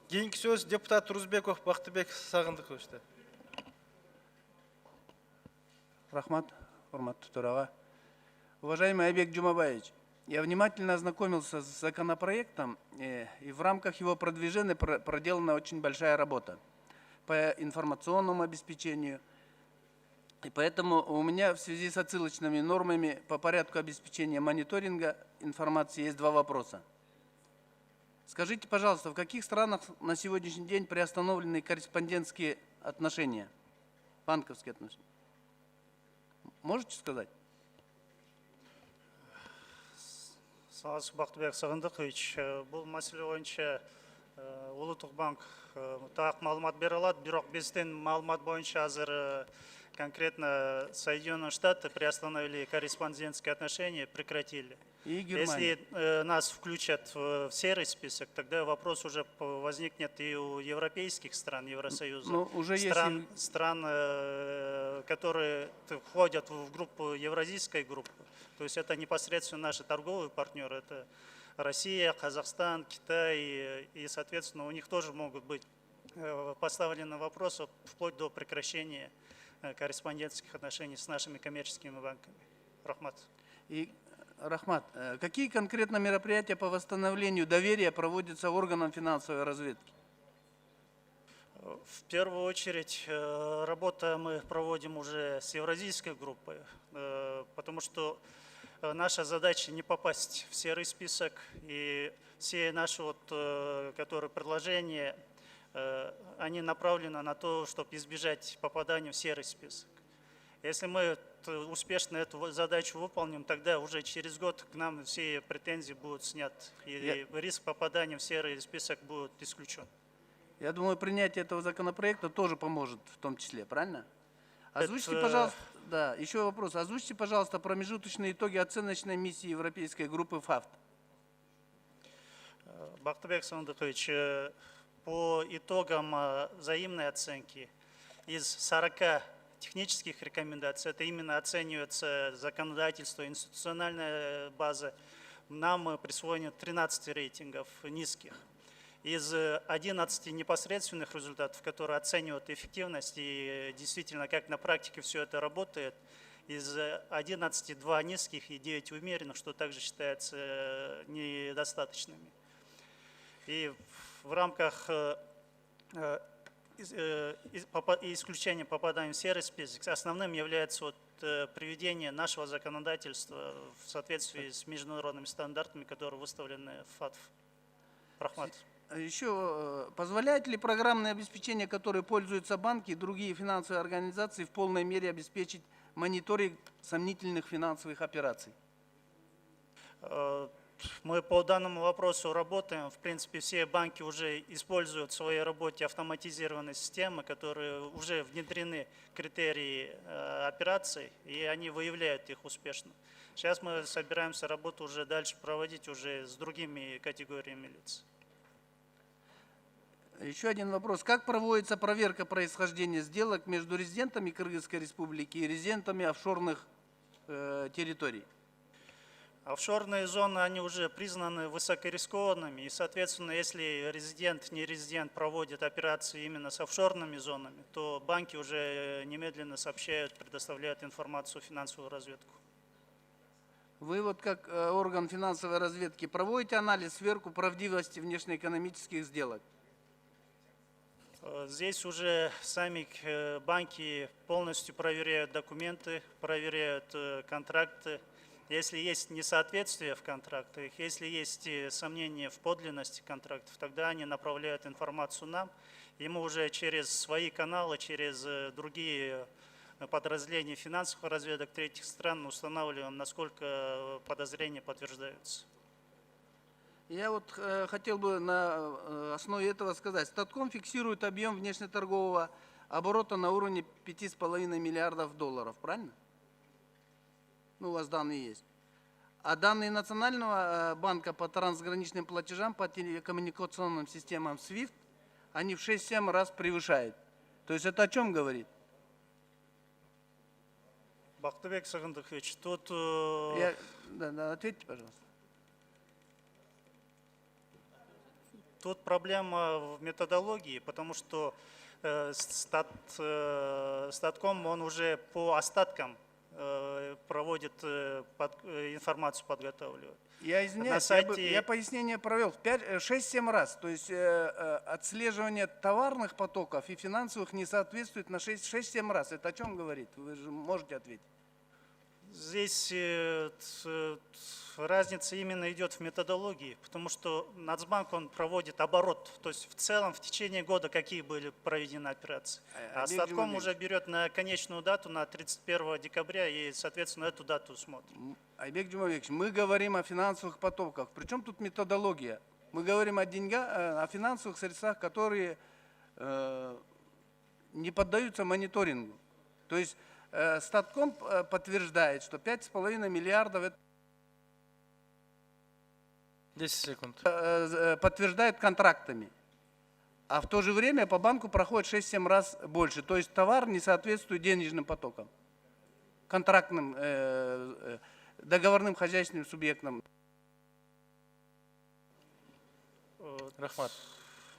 Кейінгі сөз депутат Турузбеков Бақтыбек Сағындықовичте. Рахмат, урматтуу төраға. Уважаемый Айбек Джумабаевич, я внимательно ознакомился с законопроектом, и в рамках его продвижения проделана очень большая работа по информационному обеспечению. И поэтому у меня в связи с отсылочными нормами по порядку обеспечения мониторинга информации есть два вопроса. Скажите, пожалуйста, в каких странах на сегодняшний день приостановлены корреспондентские отношения, банковские отношения? Можете сказать? Саламатсыз Бақтыбек Сағындықович, бұл мәселе бойынша Ұлттық банк тақ маалымат бере алады, бирок биздин маалымат бойынша азыр конкретно Соединенные Штаты приостановили корреспондентские отношения, прекратили. И Германия. Если нас включат в серый список, тогда вопрос уже возникнет и у европейских стран Евросоюза, стран, которые входят в группу, евразийской группы. То есть это непосредственно наши торговые партнеры, это Россия, Казахстан, Китай, и, соответственно, у них тоже могут быть поставлены вопросы вплоть до прекращения корреспондентских отношений с нашими коммерческими банками. Рахмат. Рахмат, какие конкретно мероприятия по восстановлению доверия проводятся органам финансовой разведки? В первую очередь, работа мы проводим уже с евразийской группой, потому что наша задача не попасть в серый список, и все наши которые предложения, они направлены на то, чтобы избежать попадания в серый список. Если мы успешно эту задачу выполним, тогда уже через год к нам все претензии будут сняты, и риск попадания в серый список будет исключен. Я думаю, принятие этого законопроекта тоже поможет в том числе, правильно? Озвучьте, пожалуйста, да, еще вопрос. Озвучьте, пожалуйста, промежуточные итоги оценочной миссии европейской группы ФАФТ. Бақтыбек Сағындықович, по итогам взаимной оценки из 40 технических рекомендаций, это именно оценивается законодательство, институциональная база, нам присвоено 13 рейтингов низких. Из 11 непосредственных результатов, которые оценивают эффективность и действительно как на практике все это работает, из 11 2 низких и 9 умеренных, что также считается недостаточными. И в рамках исключения попадания в серый список основным является приведение нашего законодательства в соответствии с международными стандартами, которые выставлены в ФАТФ. Рахмат. Еще позволяет ли программное обеспечение, которое пользуются банки и другие финансовые организации, в полной мере обеспечить мониторинг сомнительных финансовых операций? Мы по данному вопросу работаем. В принципе, все банки уже используют в своей работе автоматизированные системы, которые уже внедрены критерии операций, и они выявляют их успешно. Сейчас мы собираемся работу уже дальше проводить уже с другими категориями лиц. Еще один вопрос. Как проводится проверка происхождения сделок между резидентами Кыргызской республики и резидентами офшорных территорий? Офшорные зоны, они уже признаны высокорискованными, и, соответственно, если резидент, не резидент проводит операции именно с офшорными зонами, то банки уже немедленно сообщают, предоставляют информацию в финансовую разведку. Вы вот как орган финансовой разведки проводите анализ, сверку правдивости внешнеэкономических сделок? Здесь уже сами банки полностью проверяют документы, проверяют контракты. Если есть несоответствие в контрактах, если есть сомнения в подлинности контрактов, тогда они направляют информацию нам, и мы уже через свои каналы, через другие подразделения финансовых разведок третьих стран устанавливаем, насколько подозрения подтверждаются. Я вот хотел бы на основе этого сказать. Статком фиксирует объем внешнеторгового оборота на уровне 5,5 миллиардов долларов, правильно? Ну, у вас данные есть. А данные Национального банка по трансграничным платежам по телекоммуникационным системам SWIFT, они в 6-7 раз превышают. То есть это о чем говорит? Бақтыбек Сағындықович, тут... Да, ответьте, пожалуйста. Тут проблема в методологии, потому что статком он уже по остаткам проводит информацию, подготавливает. Я извиняюсь, На сайте- я пояснение провел 6-7 раз. То есть отслеживание товарных потоков и финансовых не соответствует на 6-7 раз. Это о чем говорит? Вы же можете ответить. Здесь разница именно идет в методологии, потому что Нацбанк он проводит оборот, то есть в целом в течение года какие были проведены операции. А Олег Статком Джумабекович. уже берет на конечную дату, на 31 декабря, и, соответственно, эту дату смотрит. Айбек Джумабекович, мы говорим о финансовых потоках. Причем тут методология? Мы говорим о деньгах, о финансовых средствах, которые не поддаются мониторингу. То есть Статком подтверждает, что 5,5 миллиардов это 10 секунд. подтверждает контрактами. А в то же время по банку проходит 6-7 раз больше. То есть товар не соответствует денежным потокам, контрактным, договорным хозяйственным субъектам. Рахмат.